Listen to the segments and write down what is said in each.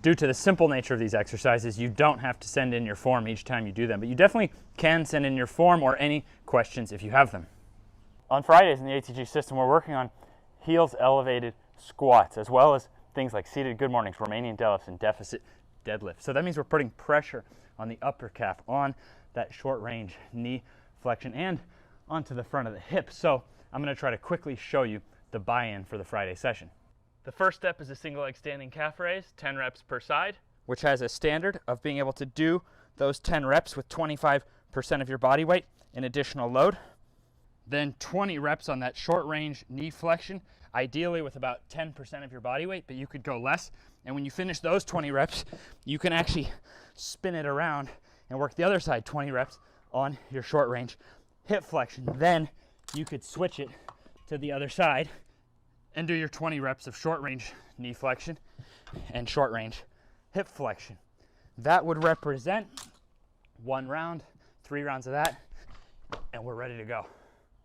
due to the simple nature of these exercises, you don't have to send in your form each time you do them, but you definitely can send in your form or any questions if you have them. On Fridays in the ATG system, we're working on heels elevated squats, as well as things like seated good mornings, Romanian deadlifts, and deficit deadlift. So that means we're putting pressure on the upper calf, on that short range knee flexion, and onto the front of the hip. So I'm going to try to quickly show you the buy-in for the Friday session. The first step is a single leg standing calf raise, 10 reps per side, which has a standard of being able to do those 10 reps with 25% of your body weight in additional load. Then 20 reps on that short range knee flexion, ideally with about 10% of your body weight, but you could go less. And when you finish those 20 reps, you can actually spin it around and work the other side, 20 reps on your short range hip flexion. Then you could switch it to the other side and do your 20 reps of short range knee flexion and short range hip flexion. That would represent 1 round, 3 rounds of that, and we're ready to go.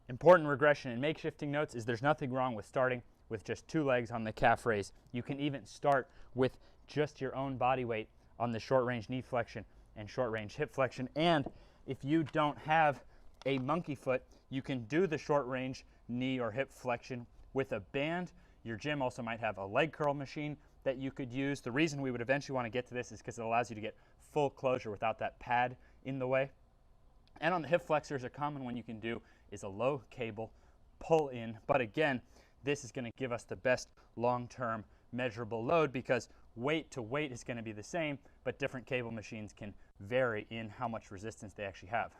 Important regression and makeshifting notes is there's nothing wrong with starting with just 2 legs on the calf raise. You can even start with just your own body weight on the short range knee flexion and short range hip flexion. And if you don't have a monkey foot, you can do the short range knee or hip flexion with a band. Your gym also might have a leg curl machine that you could use. The reason we would eventually want to get to this is because it allows you to get full closure without that pad in the way. And on the hip flexors, a common one you can do is a low cable pull in. But again, this is going to give us the best long-term measurable load because weight to weight is going to be the same, but different cable machines can vary in how much resistance they actually have.